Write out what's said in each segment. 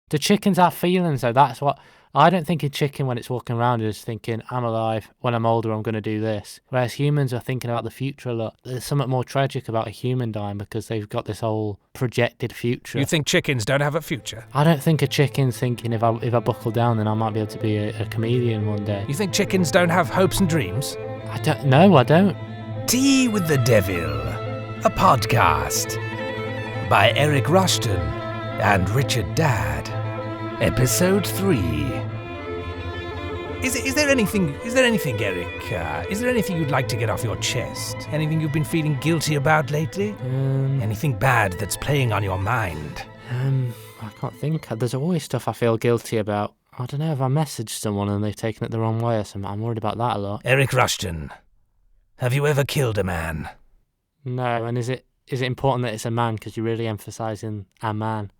Do chickens have feelings, though? That's what... I don't think a chicken, when it's walking around, is thinking, I'm alive. When I'm older, I'm going to do this. Whereas humans are thinking about the future a lot. There's something more tragic about a human dying because they've got this whole projected future. You think chickens don't have a future? I don't think a chicken's thinking, if I buckle down, then I might be able to be a comedian one day. You think chickens don't have hopes and dreams? I don't know, I don't. Tea with the Devil, a podcast by Eric Rushton and Richard Dadd. Episode 3. Is there anything, Eric? Is there anything you'd like to get off your chest? Anything you've been feeling guilty about lately? Anything bad that's playing on your mind? I can't think. There's always stuff I feel guilty about. I don't know if I messaged someone and they've taken it the wrong way or something. I'm worried about that a lot. Eric Rushton, have you ever killed a man? No, and is it important that it's a man because you're really emphasising a man?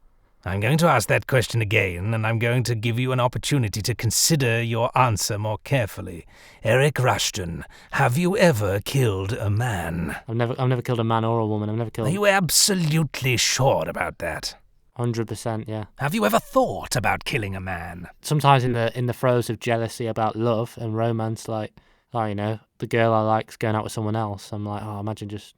I'm going to ask that question again, and I'm going to give you an opportunity to consider your answer more carefully. Eric Rushton, have you ever killed a man? I've never killed a man or a woman. I've never killed... Are you absolutely sure about that? 100%, yeah. Have you ever thought about killing a man? Sometimes in the throes of jealousy about love and romance, like, oh, you know, the girl I like's going out with someone else. I'm like, oh, imagine just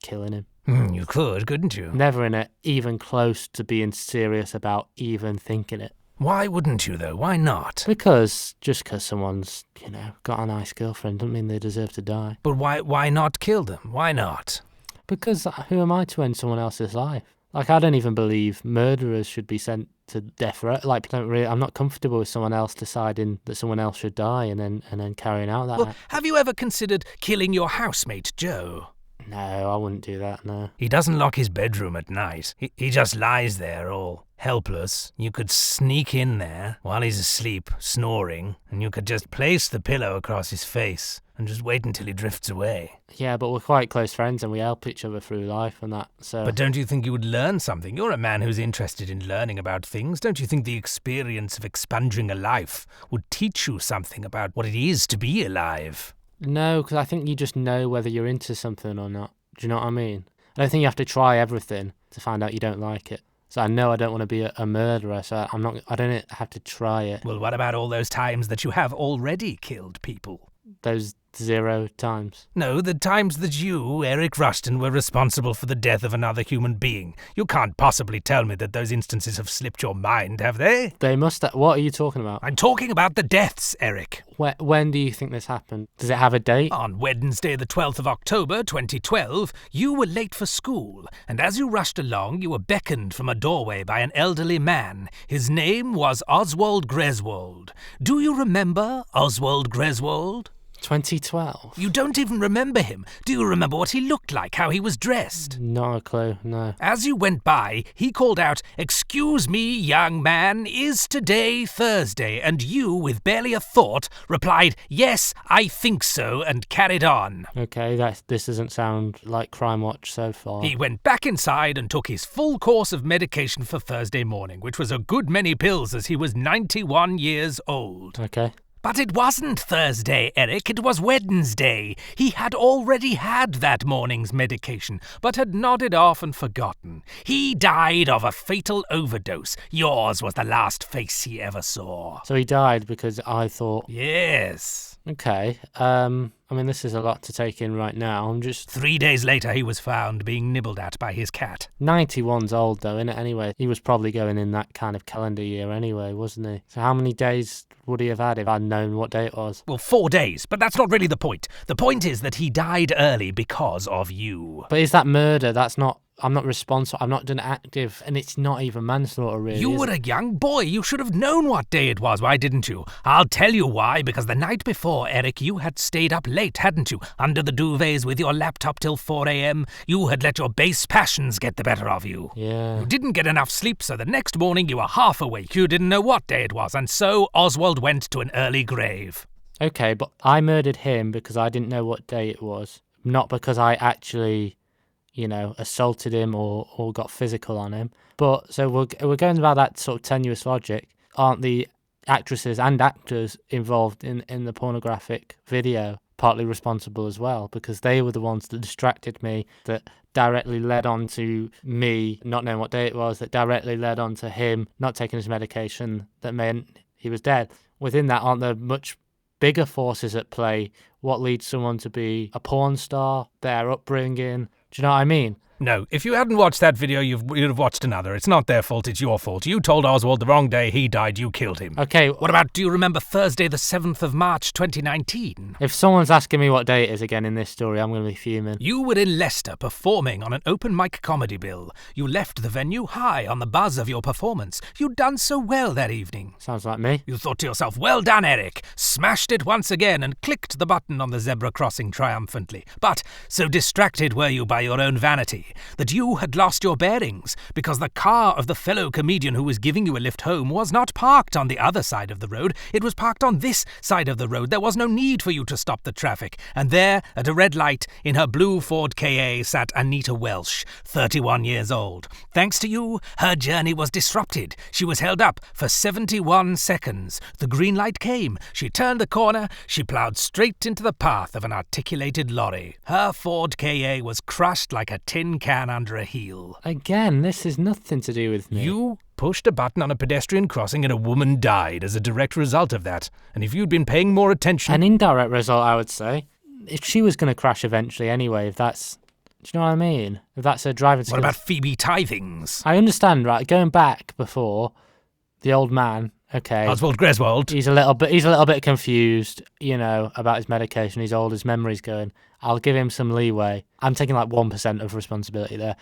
killing him. You could, couldn't you? Never in it, even close to being serious about even thinking it. Why wouldn't you, though? Why not? Because someone's, you know, got a nice girlfriend doesn't mean they deserve to die. But why not kill them? Why not? Because who am I to end someone else's life? Like, I don't even believe murderers should be sent to death row. Like, I'm not comfortable with someone else deciding that someone else should die and then carrying out that. Well, have you ever considered killing your housemate, Joe? No, I wouldn't do that, no. He doesn't lock his bedroom at night. He just lies there all helpless. You could sneak in there while he's asleep, snoring, and you could just place the pillow across his face and just wait until he drifts away. Yeah, but we're quite close friends and we help each other through life and that, so... But don't you think you would learn something? You're a man who's interested in learning about things. Don't you think the experience of expunging a life would teach you something about what it is to be alive? No, because I think you just know whether you're into something or not. Do you know what I mean? I don't think you have to try everything to find out you don't like it. So I know I don't want to be a murderer, so I don't have to try it. Well, what about all those times that you have already killed people? Those 0 times. No, the times that you, Eric Rushton, were responsible for the death of another human being. You can't possibly tell me that those instances have slipped your mind, have they? They must have. What are you talking about? I'm talking about the deaths, Eric. When do you think this happened? Does it have a date? On Wednesday the 12th of October, 2012, you were late for school, and as you rushed along, you were beckoned from a doorway by an elderly man. His name was Oswald Greswold. Do you remember Oswald Greswold? 2012? You don't even remember him. Do you remember what he looked like, how he was dressed? Not a clue, no. As you went by, he called out, "Excuse me, young man, is today Thursday?" And you, with barely a thought, replied, "Yes, I think so," and carried on. Okay, this doesn't sound like Crime Watch so far. He went back inside and took his full course of medication for Thursday morning, which was a good many pills as he was 91 years old. Okay. But it wasn't Thursday, Eric, it was Wednesday. He had already had that morning's medication, but had nodded off and forgotten. He died of a fatal overdose. Yours was the last face he ever saw. So he died because I thought... Yes. Okay, I mean, this is a lot to take in right now. I'm just... 3 days later, he was found being nibbled at by his cat. 91's old, though, innit? Anyway, he was probably going in that kind of calendar year anyway, wasn't he? So how many days would he have had if I'd known what day it was? Well, 4 days, but that's not really the point. The point is that he died early because of you. But is that murder? That's not... I'm not responsible. I'm not done active, and it's not even manslaughter, really. You were a young boy. You should have known what day it was. Why didn't you? I'll tell you why. Because the night before, Eric, you had stayed up late, hadn't you? Under the duvets with your laptop till 4 a.m. You had let your base passions get the better of you. Yeah. You didn't get enough sleep, so the next morning you were half awake. You didn't know what day it was, and so Oswald went to an early grave. Okay, but I murdered him because I didn't know what day it was, not because I actually... assaulted him or got physical on him. But, so we're going about that sort of tenuous logic. Aren't the actresses and actors involved in the pornographic video partly responsible as well, because they were the ones that distracted me, that directly led on to me not knowing what day it was, that directly led on to him not taking his medication, that meant he was dead. Within that, aren't there much bigger forces at play? What leads someone to be a porn star, their upbringing? Do you know what I mean? No, if you hadn't watched that video, you'd have watched another. It's not their fault, it's your fault. You told Oswald the wrong day, he died, you killed him. Okay. What about, do you remember Thursday the 7th of March 2019? If someone's asking me what day it is again in this story, I'm going to be fuming. You were in Leicester performing on an open mic comedy bill. You left the venue high on the buzz of your performance. You'd done so well that evening. Sounds like me. You thought to yourself, well done, Eric. Smashed it once again and clicked the button on the zebra crossing triumphantly. But so distracted were you by your own vanity that you had lost your bearings, because the car of the fellow comedian who was giving you a lift home was not parked on the other side of the road. It was parked on this side of the road. There was no need for you to stop the traffic. And there, at a red light, in her blue Ford Ka, sat Anita Welsh, 31 years old. Thanks to you, her journey was disrupted. She was held up for 71 seconds. The green light came. She turned the corner. She ploughed straight into the path of an articulated lorry. Her Ford Ka was crushed like a tin can under a heel. Again, this is nothing to do with me. You pushed a button on a pedestrian crossing and a woman died as a direct result of that. And if you'd been paying more attention... An indirect result, I would say. If she was going to crash eventually anyway, if that's... Do you know what I mean? If that's her driving skills. What about Phoebe Tithings? I understand, right? Going back before, the old man, okay. Oswald Greswold. He's a little bit confused, about his medication. He's old, his memory's going. I'll give him some leeway. I'm taking like 1% of responsibility there.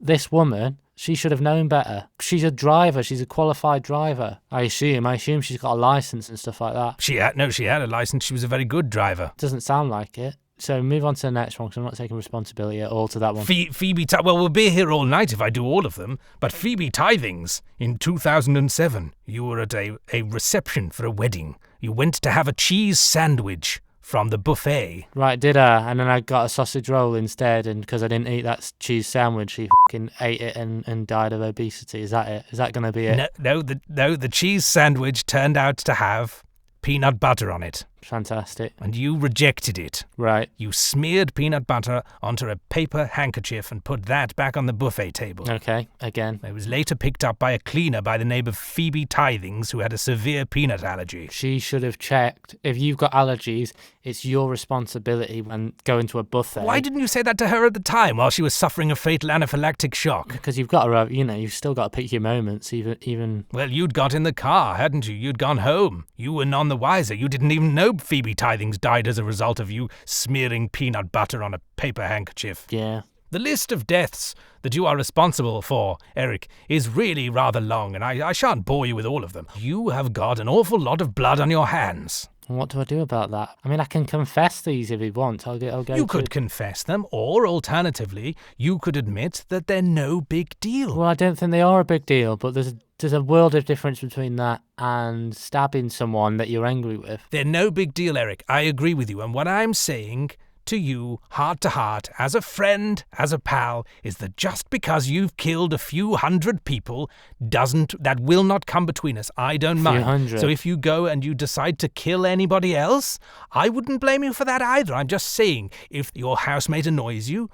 This woman, she should have known better. She's a driver. She's a qualified driver. I assume she's got a license and stuff like that. She had a license. She was a very good driver. Doesn't sound like it. So move on to the next one, because I'm not taking responsibility at all to that one. Well, we'll be here all night if I do all of them. But Phoebe Tithings, in 2007, you were at a reception for a wedding. You went to have a cheese sandwich from the buffet. Right, did I? And then I got a sausage roll instead, and because I didn't eat that cheese sandwich, she fucking ate it and died of obesity. Is that it? Is that going to be it? No, the cheese sandwich turned out to have peanut butter on it. Fantastic. And you rejected it. Right. You smeared peanut butter onto a paper handkerchief and put that back on the buffet table. Okay, again. It was later picked up by a cleaner by the name of Phoebe Tithings, who had a severe peanut allergy. She should have checked. If you've got allergies, it's your responsibility when going to a buffet. Why didn't you say that to her at the time while she was suffering a fatal anaphylactic shock? Because you've got to, you've still got to pick your moments, even... Well, you'd got in the car, hadn't you? You'd gone home. You were none the wiser. You didn't even know Phoebe Tithings died as a result of you smearing peanut butter on a paper handkerchief. Yeah. The list of deaths that you are responsible for, Eric, is really rather long, and I shan't bore you with all of them. You have got an awful lot of blood on your hands. And what do I do about that? I mean, I can confess these if you want. I'll go. You could confess them, or alternatively, you could admit that they're no big deal. Well, I don't think they are a big deal, but there's a world of difference between that and stabbing someone that you're angry with. They're no big deal, Eric. I agree with you, and what I'm saying to you, heart to heart, as a friend, as a pal, is that just because you've killed a few hundred people, that will not come between us. I don't mind. 100. So if you go and you decide to kill anybody else, I wouldn't blame you for that either. I'm just saying, if your housemate annoys you,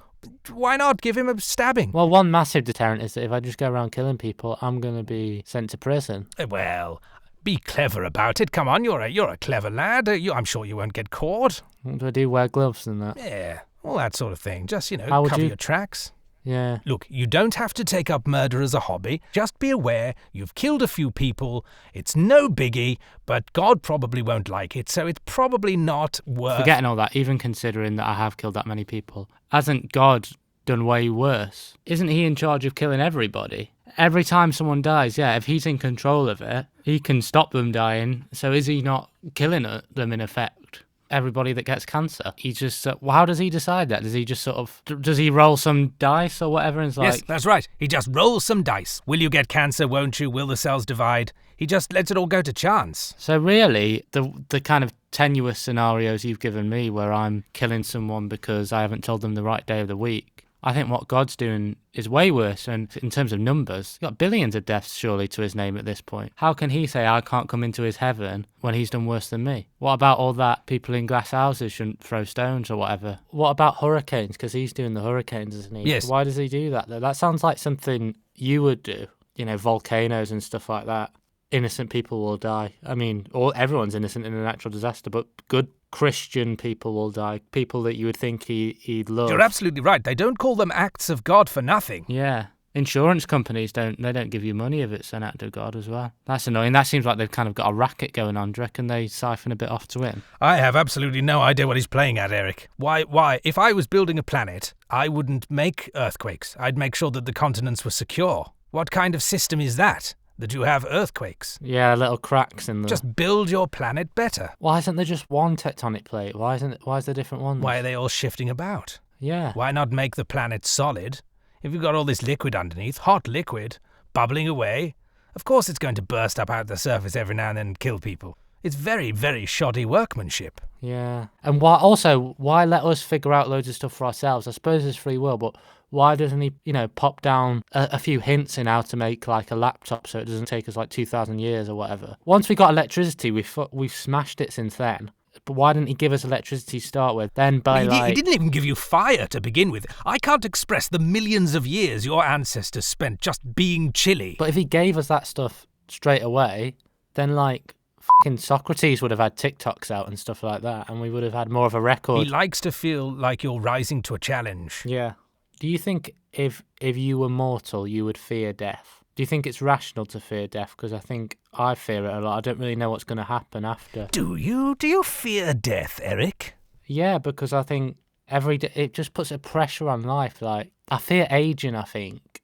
why not give him a stabbing? Well, one massive deterrent is that if I just go around killing people, I'm going to be sent to prison. Well, be clever about it. Come on, you're a clever lad. I'm sure you won't get caught. What do I do? Wear gloves and that? Yeah, all that sort of thing. Just, How would cover you- your tracks. Yeah. Look, you don't have to take up murder as a hobby. Just be aware you've killed a few people. It's no biggie, but God probably won't like it, so it's probably not worth... Forgetting all that, even considering that I have killed that many people, hasn't God done way worse? Isn't he in charge of killing everybody? Every time someone dies, if he's in control of it, he can stop them dying. So is he not killing them in effect? Everybody that gets cancer. He just, how does he decide that? Does he just does he roll some dice or whatever? And it's like, Yes, that's right. He just rolls some dice. Will you get cancer, won't you? Will the cells divide? He just lets it all go to chance. So really, the kind of tenuous scenarios you've given me where I'm killing someone because I haven't told them the right day of the week, I think what God's doing is way worse. And in terms of numbers, he's got billions of deaths surely to his name at this point. How can he say I can't come into his heaven when he's done worse than me? What about all that people in glass houses shouldn't throw stones or whatever? What about hurricanes? Because he's doing the hurricanes, isn't he? Yes. Why does he do that, though? That sounds like something you would do. You know, volcanoes and stuff like that. Innocent people will die. I mean, everyone's innocent in a natural disaster, but good Christian people will die. People that you would think he'd love. You're absolutely right. They don't call them acts of God for nothing. Yeah. Insurance companies don't give you money if it's an act of God as well. That's annoying. That seems like they've kind of got a racket going on. Do you reckon they siphon a bit off to him? I have absolutely no idea what he's playing at, Eric. Why? If I was building a planet, I wouldn't make earthquakes. I'd make sure that the continents were secure. What kind of system is that you have earthquakes? Yeah, little cracks in them. Just build your planet better. Why isn't there just one tectonic plate? Why is there different ones? Why are they all shifting about? Yeah. Why not make the planet solid? If you've got all this liquid underneath, hot liquid, bubbling away, of course it's going to burst up out the surface every now and then and kill people. It's very, very shoddy workmanship. Yeah. And why let us figure out loads of stuff for ourselves? I suppose it's free will, but why doesn't he, pop down a few hints in how to make like a laptop so it doesn't take us like 2,000 years or whatever? Once we got electricity, we've smashed it since then. But why didn't he give us electricity to start with? Then he didn't even give you fire to begin with. I can't express the millions of years your ancestors spent just being chilly. But if he gave us that stuff straight away, then like fucking Socrates would have had TikToks out and stuff like that, and we would have had more of a record. He likes to feel like you're rising to a challenge. Yeah. Do you think if you were mortal, you would fear death? Do you think it's rational to fear death? Because I think I fear it a lot. I don't really know what's going to happen after. Do you? Do you fear death, Eric? Yeah, because I think every day it just puts a pressure on life. Like, I fear aging, I think,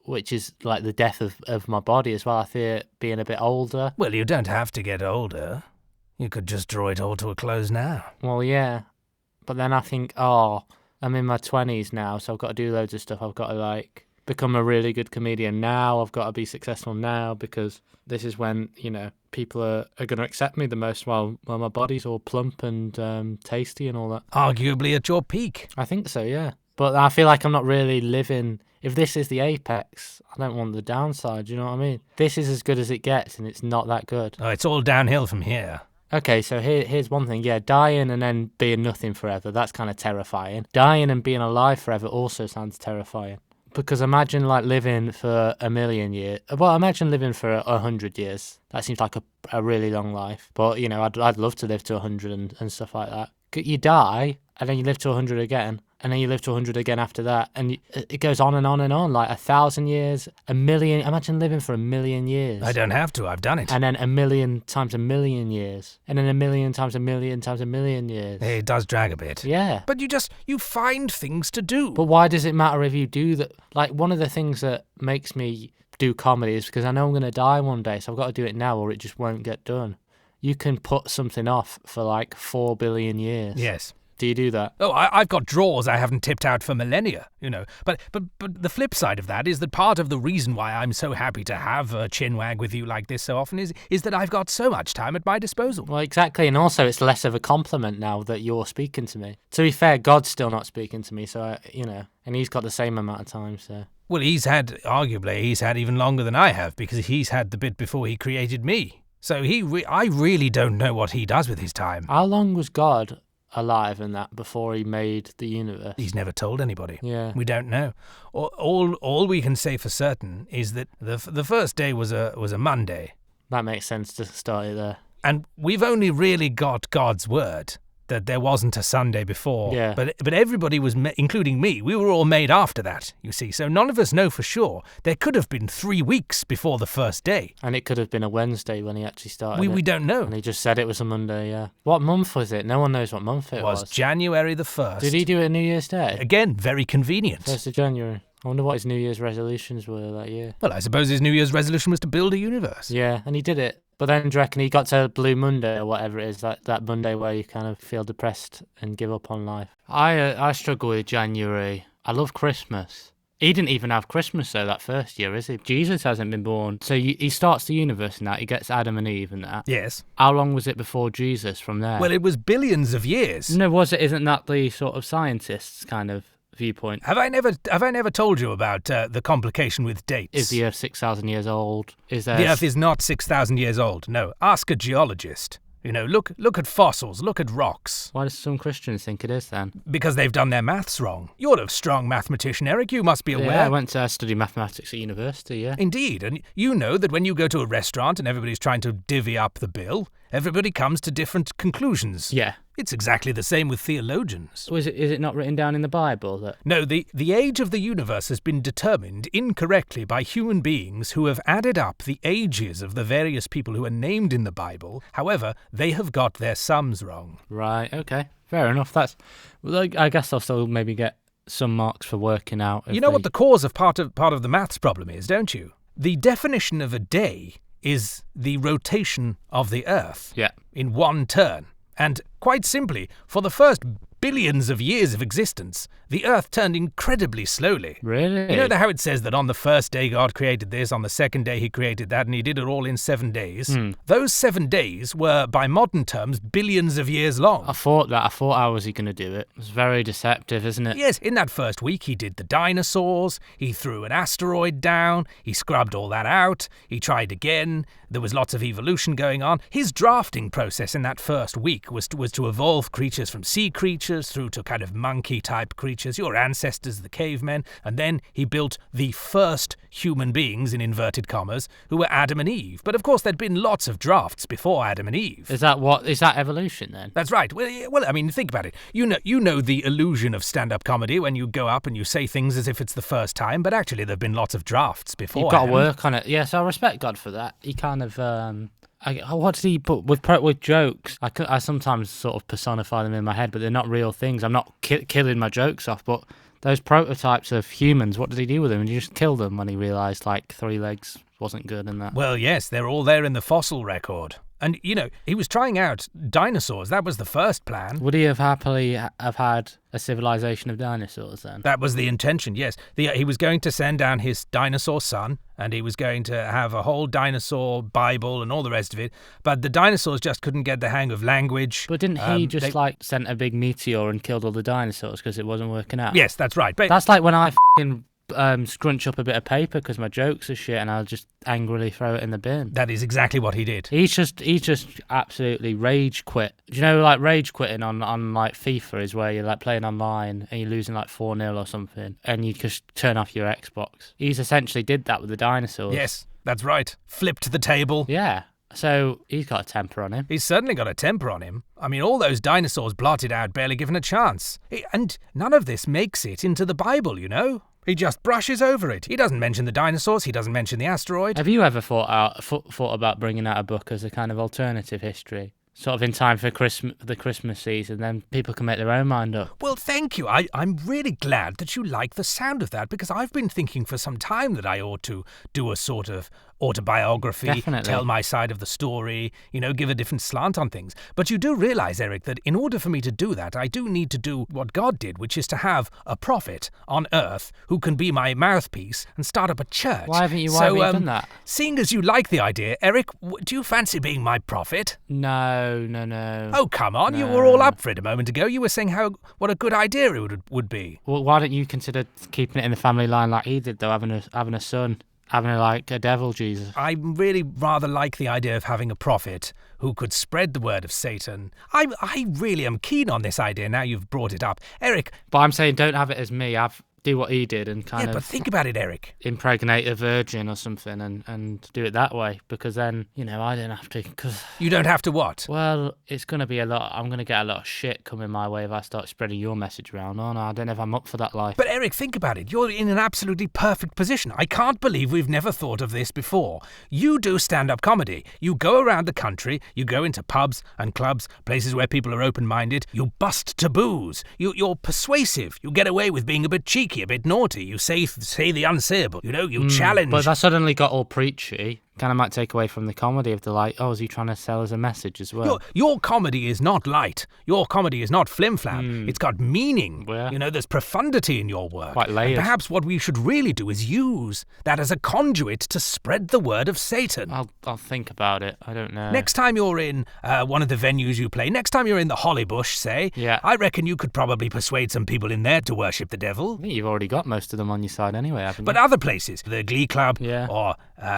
which is like the death of my body as well. I fear being a bit older. Well, you don't have to get older. You could just draw it all to a close now. Well, yeah. But then I think, I'm in my 20s now, so I've got to do loads of stuff. I've got to, become a really good comedian now. I've got to be successful now because this is when, people are going to accept me the most while my body's all plump and tasty and all that. Arguably at your peak. I think so, yeah. But I feel like I'm not really living... If this is the apex, I don't want the downside, you know what I mean? This is as good as it gets, and it's not that good. Oh, it's all downhill from here. Okay, so here's one thing. Yeah, dying and then being nothing forever, that's kind of terrifying. Dying and being alive forever also sounds terrifying. Because imagine living for 1,000,000 years. Well, imagine living for 100 years. That seems like a really long life. But, I'd love to live to 100 and stuff like that. You die, and then you live to 100 again. And then you live to 100 again after that. And it goes on and on and on, like 1,000 years, 1,000,000. Imagine living for 1,000,000 years. I don't have to, I've done it. And then 1,000,000 times 1,000,000 years. And then 1,000,000 times 1,000,000 times 1,000,000 years. It does drag a bit. Yeah. But you find things to do. But why does it matter if you do that? Like, one of the things that makes me do comedy is because I know I'm going to die one day, so I've got to do it now or it just won't get done. You can put something off for 4 billion years. Yes. Do you do that? Oh, I've got drawers I haven't tipped out for millennia, But the flip side of that is that part of the reason why I'm so happy to have a chinwag with you like this so often is that I've got so much time at my disposal. Well, exactly, and also it's less of a compliment now that you're speaking to me. To be fair, God's still not speaking to me, so, and he's got the same amount of time, so... Well, arguably, he's had even longer than I have, because he's had the bit before he created me. So I really don't know what he does with his time. How long was God alive in that before he made the universe? He's never told anybody. Yeah. We don't know. All we can say for certain is that the first day was a Monday. That makes sense to start it there. And we've only really got God's word that there wasn't a Sunday before. Yeah. But everybody was, including me, we were all made after that, you see. So none of us know for sure. There could have been 3 weeks before the first day. And it could have been a Wednesday when he actually started We don't know. And he just said it was a Monday, yeah. What month was it? No one knows what month it was. January the 1st. Did he do it New Year's Day? Again, very convenient. 1st of January. I wonder what his New Year's resolutions were that year. Well, I suppose his New Year's resolution was to build a universe. Yeah, and he did it. But then, do you reckon he got to Blue Monday or whatever it is, that Monday where you kind of feel depressed and give up on life? I struggle with January. I love Christmas. He didn't even have Christmas, though, that first year, is he? Jesus hasn't been born. So he starts the universe and that. He gets Adam and Eve and that. Yes. How long was it before Jesus from there? Well, it was billions of years. No, isn't that the sort of scientists' kind of viewpoint. Have I never told you about the complication with dates? Is the Earth 6,000 years old? The Earth is not 6,000 years old. No, ask a geologist. You know, look at fossils, look at rocks. Why do some Christians think it is then? Because they've done their maths wrong. You're a strong mathematician, Eric. You must be aware. Yeah, I went to study mathematics at university, yeah. Indeed, and you know that when you go to a restaurant and everybody's trying to divvy up the bill, everybody comes to different conclusions. Yeah. It's exactly the same with theologians. So is it not written down in the Bible that... No, the age of the universe has been determined incorrectly by human beings who have added up the ages of the various people who are named in the Bible. However, they have got their sums wrong. Right, okay. Fair enough. I guess I'll still maybe get some marks for working out. You know what the cause of part of the maths problem is, don't you? The definition of a day is the rotation of the Earth in one turn. And quite simply, for the first billions of years of existence, the Earth turned incredibly slowly. Really? You know how it says that on the first day God created this, on the second day he created that, and he did it all in 7 days? Those 7 days were, by modern terms, billions of years long. I thought how was he going to do it? It's very deceptive, isn't it? Yes, in that first week he did the dinosaurs, he threw an asteroid down, he scrubbed all that out, he tried again, there was lots of evolution going on. His drafting process in that first week was to evolve creatures from sea creatures through to kind of monkey-type creatures, your ancestors, the cavemen, and then he built the first human beings, in inverted commas, who were Adam and Eve. But of course there'd been lots of drafts before Adam and Eve. Is that evolution then? That's right. Well, I mean, think about it. You know the illusion of stand-up comedy when you go up and you say things as if it's the first time, but actually there've been lots of drafts before. You've got to work on it. Yes, I respect God for that. He kind of... what did he put with jokes? I sometimes sort of personify them in my head, but they're not real things. I'm not killing my jokes off, but those prototypes of humans, what did he do with them? And he just killed them when he realised, like, 3 legs wasn't good and that. Well, yes, they're all there in the fossil record. And, you know, he was trying out dinosaurs. That was the first plan. Would he have happily have had a civilization of dinosaurs then? That was the intention, yes. He was going to send down his dinosaur son, and he was going to have a whole dinosaur Bible and all the rest of it. But the dinosaurs just couldn't get the hang of language. But didn't he sent a big meteor and killed all the dinosaurs because it wasn't working out? Yes, that's right. But that's like when I scrunch up a bit of paper because my jokes are shit and I'll just angrily throw it in the bin. That is exactly what he did. He just absolutely rage quit. Do you know, like, rage quitting on like FIFA is where you're like playing online and you're losing like 4-0 or something and you just turn off your Xbox. He's essentially did that with the dinosaurs. Yes, that's right. Flipped the table. Yeah. So he's got a temper on him. He's certainly got a temper on him. I mean, all those dinosaurs blotted out, barely given a chance. And none of this makes it into the Bible, you know? He just brushes over it. He doesn't mention the dinosaurs. He doesn't mention the asteroid. Have you ever thought about bringing out a book as a kind of alternative history? Sort of in time for the Christmas season, then people can make their own mind up. Well, thank you. I'm really glad that you like the sound of that, because I've been thinking for some time that I ought to do a sort of autobiography, Definitely. Tell my side of the story, you know, give a different slant on things. But you do realise, Eric, that in order for me to do that, I do need to do what God did, which is to have a prophet on earth who can be my mouthpiece and start up a church. Why haven't you done that? Seeing as you like the idea, Eric, do you fancy being my prophet? No. Oh, come on. No. You were all up for it a moment ago. You were saying what a good idea it would be. Well, why don't you consider keeping it in the family line like he did, though, having a son? Having a devil Jesus. I really rather like the idea of having a prophet who could spread the word of Satan. I really am keen on this idea now you've brought it up. Eric... But I'm saying don't have it as me. Do what he did and kind of... Yeah, but think about it, Eric. Impregnate a virgin or something and do it that way, because then, you know, I don't have to... Cause, you don't have to what? Well, it's going to be a lot... I'm going to get a lot of shit coming my way if I start spreading your message around. Oh, no, I don't know if I'm up for that life. But, Eric, think about it. You're in an absolutely perfect position. I can't believe we've never thought of this before. You do stand-up comedy. You go around the country, you go into pubs and clubs, places where people are open-minded, you bust taboos, you're persuasive, you get away with being a bit cheeky, a bit naughty, you say the unsayable, you know, you challenge. But if I suddenly got all preachy, kind of might take away from the comedy of the like, oh, is he trying to sell us a message as well? Your comedy is not light. Your comedy is not flim-flam. It's got meaning. Yeah. You know, there's profundity in your work. Quite layered. And perhaps what we should really do is use that as a conduit to spread the word of Satan. I'll think about it. I don't know. Next time you're in one of the venues you play, next time you're in the Hollybush, say, Yeah. I reckon you could probably persuade some people in there to worship the devil. I think you've already got most of them on your side anyway, haven't you? But other places, the Glee Club, Yeah. or...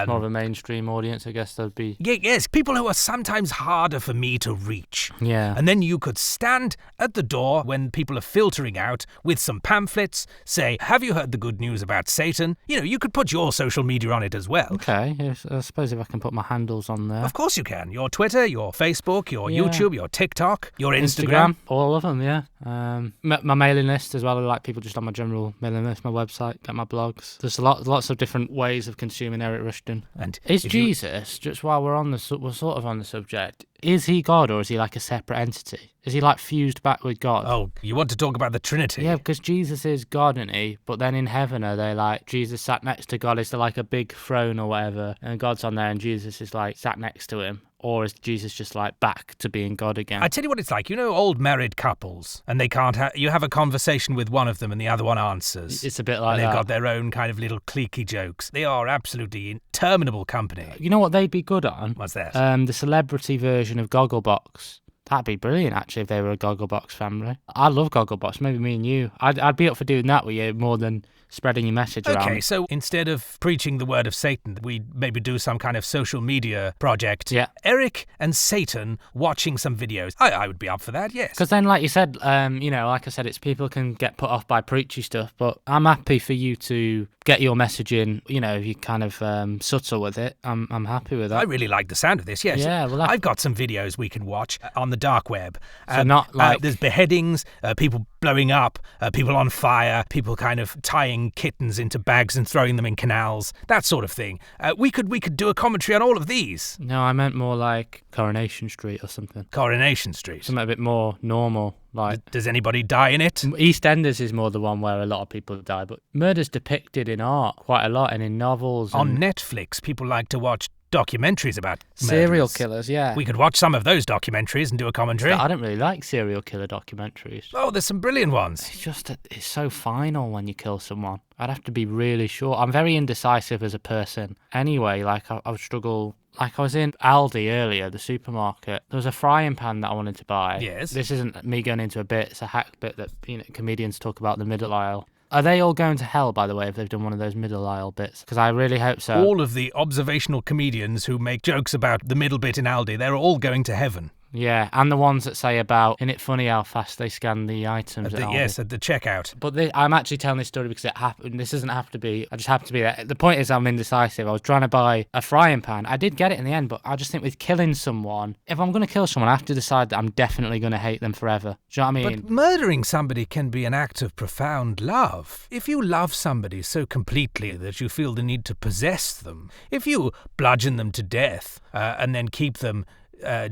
more of a mainstream audience, I guess there'd be. Yes, people who are sometimes harder for me to reach. Yeah. And then you could stand at the door when people are filtering out with some pamphlets, say, have you heard the good news about Satan? You know, you could put your social media on it as well. Okay, yes, I suppose if I can put my handles on there. Of course you can. Your Twitter, your Facebook, your Yeah. YouTube, your TikTok, your Instagram. All of them, yeah. My mailing list as well. I like people just on my general mailing list, my website, get my blogs. There's lots of different ways of consuming Eric Rushton. And Is if you- Jesus, just while we're sort of on the subject, is he God or is he like a separate entity? Is he like fused back with God? Oh, you want to talk about the Trinity? Yeah, because Jesus is God, isn't he? But then in heaven, are they like, Jesus sat next to God? Is there like a big throne or whatever? And God's on there and Jesus is like sat next to him? Or is Jesus just like back to being God again? I tell you what it's like. You know old married couples, and they can't you have a conversation with one of them and the other one answers. It's a bit like and they've that. got their own kind of little cliquey jokes. They are absolutely interminable company. You know what they'd be good on? What's that? The celebrity version of Gogglebox. That'd be brilliant, actually, if they were a Gogglebox family. I love Gogglebox. Maybe me and you. I'd be up for doing that with you more than spreading your message around. Okay, so instead of preaching the word of Satan, we maybe do some kind of social media project. Yeah. Eric and Satan watching some videos. I would be up for that, yes. Because then, like you said, like I said, it's people can get put off by preachy stuff, but I'm happy for you to get your message in. You know, if you kind of subtle with it, I'm happy with that. I really like the sound of this, yes. Yeah, well, I've got some videos we can watch on the dark web. So not like... there's beheadings, people blowing up, people on fire, people kind of tying kittens into bags and throwing them in canals, that sort of thing. We could do a commentary on all of these. No, I meant more like Coronation Street or something. Coronation Street. Something a bit more normal. Like, does anybody die in it? EastEnders is more the one where a lot of people die, but murder's depicted in art quite a lot and in novels. On and Netflix, people like to watch documentaries about serial murders. killers, yeah. We could watch some of those documentaries and do a commentary. I don't really like serial killer documentaries. Oh, there's some brilliant ones. It's just it's so final when you kill someone. I'd have to be really sure. I'm very indecisive as a person. Anyway, like I would struggle. Like I was in Aldi earlier, the supermarket. There was a frying pan that I wanted to buy. Yes. This isn't me going into a bit. It's a hack bit that comedians talk about, the middle aisle. Are they all going to hell, by the way, if they've done one of those middle aisle bits? Because I really hope so. All of the observational comedians who make jokes about the middle bit in Aldi, they're all going to heaven. Yeah, and the ones that say about, isn't it funny how fast they scan the items? Yes, at the checkout. But I'm actually telling this story because it happened. This doesn't have to be. I just happen to be there. The point is, I'm indecisive. I was trying to buy a frying pan. I did get it in the end, but I just think with killing someone, if I'm going to kill someone, I have to decide that I'm definitely going to hate them forever. Do you know what I mean? But murdering somebody can be an act of profound love. If you love somebody so completely that you feel the need to possess them, if you bludgeon them to death and then keep them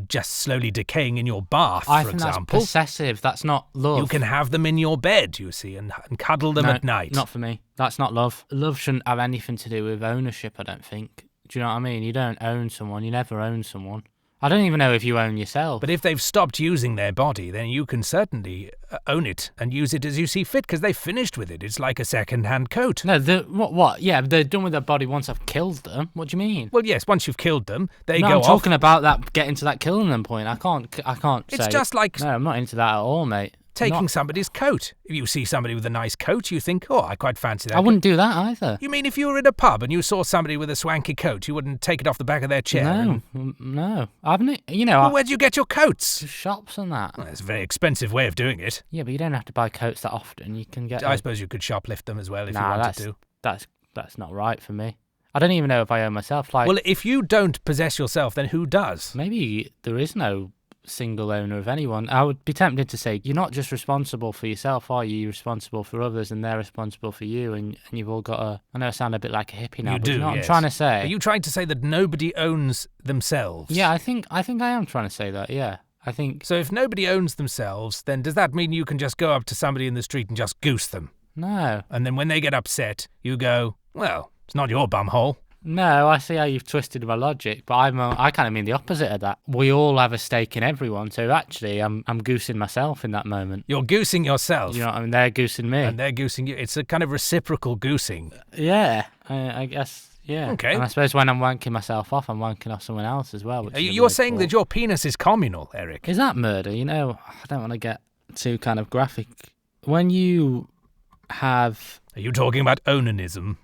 just slowly decaying in your bath, I for think example. that's possessive. That's not love. You can have them in your bed, you see, and cuddle them at night. Not for me. That's not love. Love shouldn't have anything to do with ownership, I don't think. Do you know what I mean? You don't own someone. You never own someone. I don't even know if you own yourself. But if they've stopped using their body, then you can certainly own it and use it as you see fit, because they've finished with it. It's like a second-hand coat. No, what? Yeah, they're done with their body once I've killed them. What do you mean? Well, yes, once you've killed them, they no, go I'm off. talking about that, getting to that killing them point. I can't It's say... just like No, I'm not into that at all, mate. taking somebody's coat. If you see somebody with a nice coat, you think, oh, I quite fancy that. I wouldn't do that either. You mean if you were in a pub and you saw somebody with a swanky coat, you wouldn't take it off the back of their chair? No. I haven't, know... Well, where do you get your coats? Shops and that. Well, it's a very expensive way of doing it. Yeah, but you don't have to buy coats that often. You can get... I suppose you could shoplift them as well if you wanted to. That's not right for me. I don't even know if I own myself. Well, if you don't possess yourself, then who does? Maybe there is no single owner of anyone. I would be tempted to say, you're not just responsible for yourself, are you? You're responsible for others and they're responsible for you, and you've all got a... I know I sound a bit like a hippie now, you but do, you know what yes. I'm trying to say? Are you trying to say that nobody owns themselves? Yeah, I think I am trying to say that, yeah. I think... So if nobody owns themselves, then does that mean you can just go up to somebody in the street and just goose them? No. And then when they get upset, you go, well, it's not your bumhole. No, I see how you've twisted my logic, but I kind of mean the opposite of that. We all have a stake in everyone, so actually I'm goosing myself in that moment. You're goosing yourself. You know what I mean? They're goosing me. And they're goosing you. It's a kind of reciprocal goosing. Yeah, I guess, yeah. Okay. And I suppose when I'm wanking myself off, I'm wanking off someone else as well. You're saying that your penis is communal, Eric. Is that murder? You know, I don't want to get too kind of graphic. When you have... Are you talking about onanism?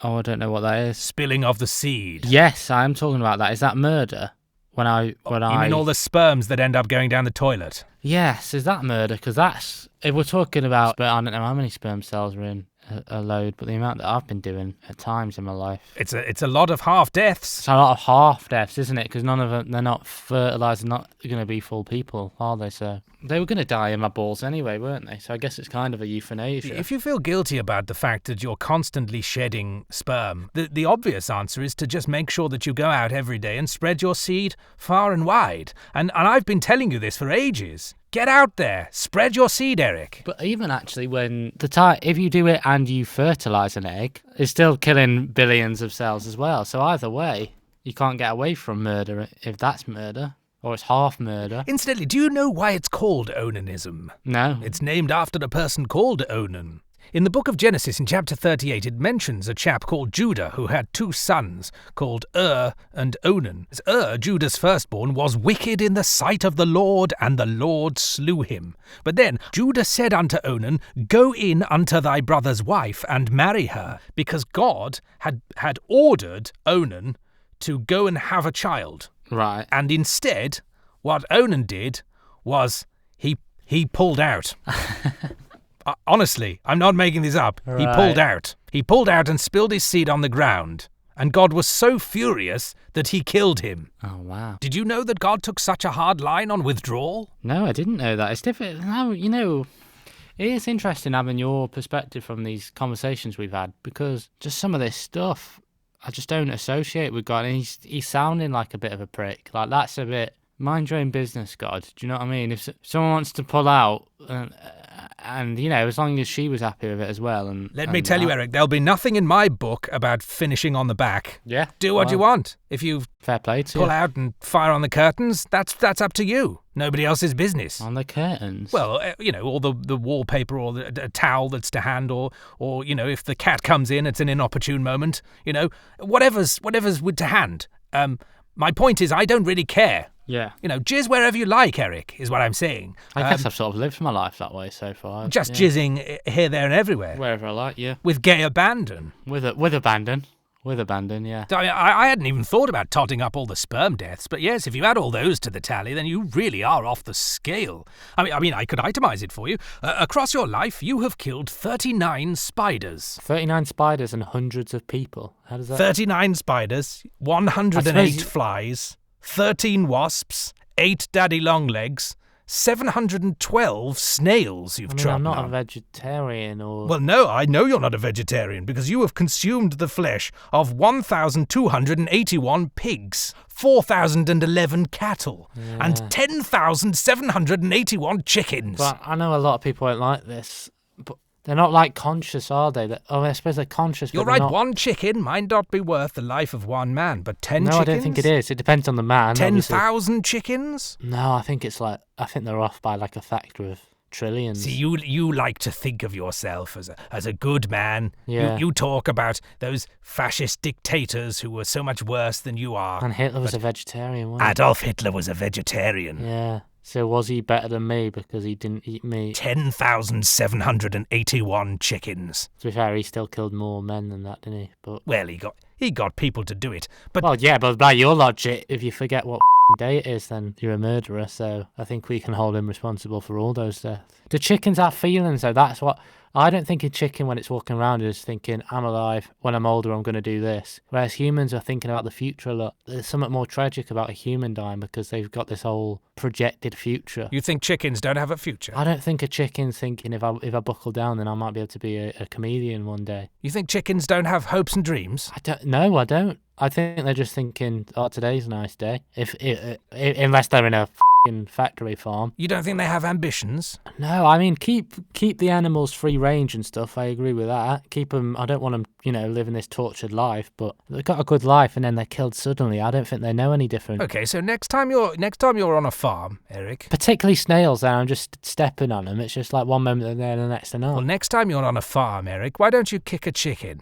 Oh, I don't know what that is. Spilling of the seed. Yes, I'm talking about that. Is that murder? You mean all the sperms that end up going down the toilet? Yes, is that murder? Because that's... If we're talking about... But I don't know how many sperm cells are in a load, but the amount that I've been doing at times in my life... It's a lot of half-deaths. It's a lot of half-deaths, isn't it? Because none of them... They're not fertilised, not going to be full people, are they? So... They were going to die in my balls anyway, weren't they? So I guess it's kind of a euthanasia. If you feel guilty about the fact that you're constantly shedding sperm, the obvious answer is to just make sure that you go out every day and spread your seed far and wide. And I've been telling you this for ages. Get out there. Spread your seed, Eric. But even actually when if you do it and you fertilise an egg, it's still killing billions of cells as well. So either way, you can't get away from murder if that's murder. Or it's half murder. Incidentally, do you know why it's called onanism? No. It's named after a person called Onan. In the book of Genesis, in chapter 38, it mentions a chap called Judah who had two sons called and Onan. Judah's firstborn, was wicked in the sight of the Lord, and the Lord slew him. But then Judah said unto Onan, Go in unto thy brother's wife and marry her, because God had ordered Onan to go and have a child. Right. And instead, what Onan did was he pulled out. Honestly, I'm not making this up. Right. He pulled out. He pulled out and spilled his seed on the ground. And God was so furious that he killed him. Oh, wow. Did you know that God took such a hard line on withdrawal? No, I didn't know that. It's different. No, you know, it is interesting having your perspective from these conversations we've had, because just some of this stuff I just don't associate with God. And he's sounding like a bit of a prick. Like, that's a bit... Mind your own business, God. Do you know what I mean? If someone wants to pull out, and you know, as long as she was happy with it as well. Let me tell you, Eric, there'll be nothing in my book about finishing on the back. Yeah. Do what you want. If you fair play to pull you. out and fire on the curtains, that's up to you. Nobody else's business. On the curtains? Well, you know, or the wallpaper, or a towel that's to hand, or you know, if the cat comes in, it's an inopportune moment. You know, whatever's to hand. My point is, I don't really care. Yeah. You know, jizz wherever you like, Eric, is what I'm saying. I guess I've sort of lived my life that way so far. Just jizzing here, there, and everywhere. Wherever I like, yeah. With gay abandon. With abandon. With abandon, yeah. I hadn't even thought about totting up all the sperm deaths, but yes, if you add all those to the tally, then you really are off the scale. I mean, I could itemize it for you. Across your life, you have killed 39 spiders. 39 spiders and hundreds of people. How does that... 39 spiders, 108 flies, 13 wasps, 8 daddy longlegs, 712 snails you've trodden on. I'm not a vegetarian or... Well, no, I know you're not a vegetarian because you have consumed the flesh of 1,281 pigs, 4,011 cattle, and 10,781 chickens. But I know a lot of people won't like this, but they're not, like, conscious, are they? I suppose they're conscious, You're but right, not... one chicken might not be worth the life of one man, but 10 chickens? No, I don't think it is. It depends on the man. 10,000 chickens? No, I think it's like... I think they're off by, like, a factor of trillions. See, you like to think of yourself as a good man. Yeah. You talk about those fascist dictators who were so much worse than you are. And Hitler was a vegetarian, wasn't he? Adolf Hitler was a vegetarian. Yeah. So was he better than me because he didn't eat meat? 10,781 chickens. To be fair, he still killed more men than that, didn't he? But well, he got people to do it. But well, yeah, but by your logic, if you forget what day it is, then you're a murderer. So I think we can hold him responsible for all those deaths. Do chickens have feelings though? That's what... I don't think a chicken when it's walking around is thinking, I'm alive, when I'm older I'm going to do this. Whereas humans are thinking about the future a lot. There's something more tragic about a human dying because they've got this whole projected future. You think chickens don't have a future? I don't think a chicken's thinking if I buckle down then I might be able to be a comedian one day. You think chickens don't have hopes and dreams? No, I don't. I think they're just thinking, oh, today's a nice day. Unless they're in a factory farm. You don't think they have ambitions? No, I mean, keep the animals free range and stuff. I agree with that. Keep them. I don't want them, living this tortured life, but they've got a good life, and then they're killed suddenly. I don't think they know any different. Okay, so next time you're on a farm, Eric. Particularly snails, then I'm just stepping on them. It's just like one moment they're there and the next they're not. Well, next time you're on a farm, Eric, why don't you kick a chicken?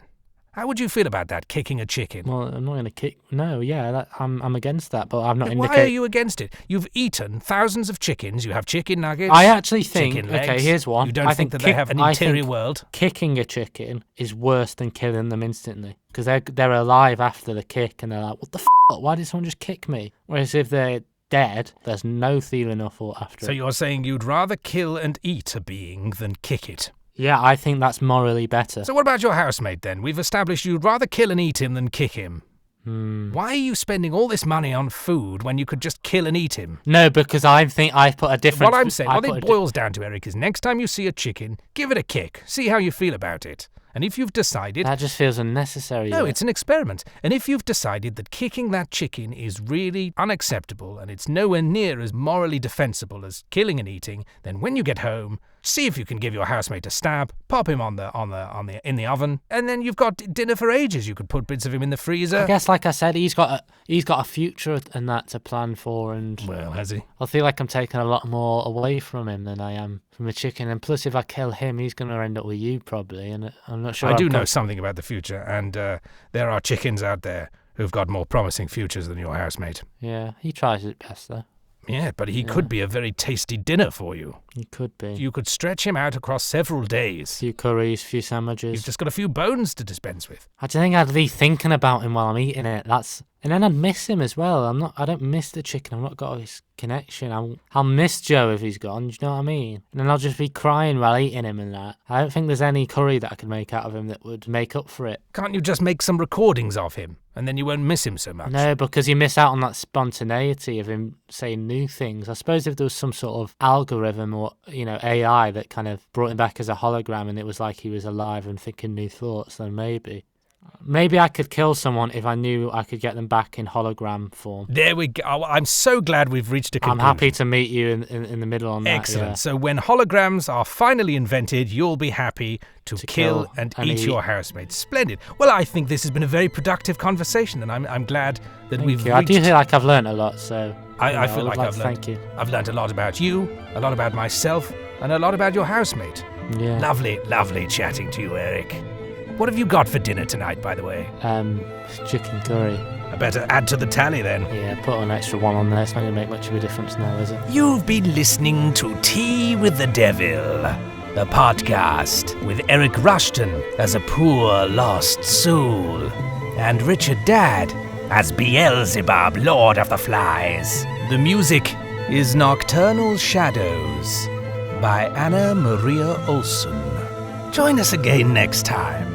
How would you feel about that, kicking a chicken? Well, I'm not going to kick. No, yeah, I'm against that, but I'm not indicating. Why are you against it? You've eaten thousands of chickens. You have chicken nuggets. I actually think. Chicken legs. Okay, here's one. You don't think that they have an interior world? Kicking a chicken is worse than killing them instantly because they're alive after the kick and they're like, what the f***? Why did someone just kick me? Whereas if they're dead, there's no feeling or thought after. So you're saying you'd rather kill and eat a being than kick it? Yeah, I think that's morally better. So what about your housemate then? We've established you'd rather kill and eat him than kick him. Why are you spending all this money on food when you could just kill and eat him? No, because I think I've put a different... What I'm saying, what it boils down to, Eric, is next time you see a chicken, give it a kick. See how you feel about it. And if you've decided... That just feels unnecessary. No, it's an experiment. And if you've decided that kicking that chicken is really unacceptable and it's nowhere near as morally defensible as killing and eating, then when you get home, see if you can give your housemate a stab, pop him in the oven, and then you've got dinner for ages. You could put bits of him in the freezer. I guess, like I said, he's got a future and that to plan for, and well, has he? I feel like I'm taking a lot more away from him than I am from the chicken. And plus, if I kill him, he's going to end up with you probably, and I'm not sure. I do know something about the future, and there are chickens out there who've got more promising futures than your housemate. Yeah, he tries his best though. Yeah, but he could be a very tasty dinner for you. He could be. You could stretch him out across several days. A few curries, a few sandwiches. You've just got a few bones to dispense with. I don't think I'd be thinking about him while I'm eating it. And then I'd miss him as well. I don't miss the chicken. I've not got this connection. I'll miss Joe if he's gone. Do you know what I mean? And then I'll just be crying while eating him and that. I don't think there's any curry that I could make out of him that would make up for it. Can't you just make some recordings of him and then you won't miss him so much? No, because you miss out on that spontaneity of him saying new things. I suppose if there was some sort of algorithm or, AI that kind of brought him back as a hologram and it was like he was alive and thinking new thoughts, then maybe. Maybe I could kill someone if I knew I could get them back in hologram form. There we go. I'm so glad we've reached a conclusion. I'm happy to meet you in the middle on that. Excellent. Yeah. So when holograms are finally invented, you'll be happy to kill and eat your housemate. Splendid. Well, I think this has been a very productive conversation, and I'm glad that we've reached... I do feel like I've learned a lot, so... I feel like thank you. I've learned a lot about you, a lot about myself, and a lot about your housemate. Yeah. Lovely chatting to you, Eric. What have you got for dinner tonight, by the way? Chicken curry. I better add to the tally then. Yeah, put an extra one on there. It's not going to make much of a difference now, is it? You've been listening to Tea with the Devil, the podcast with Eric Rushton as a poor lost soul, and Richard Dadd as Beelzebub, Lord of the Flies. The music is Nocturnal Shadows by Anna Maria Olson. Join us again next time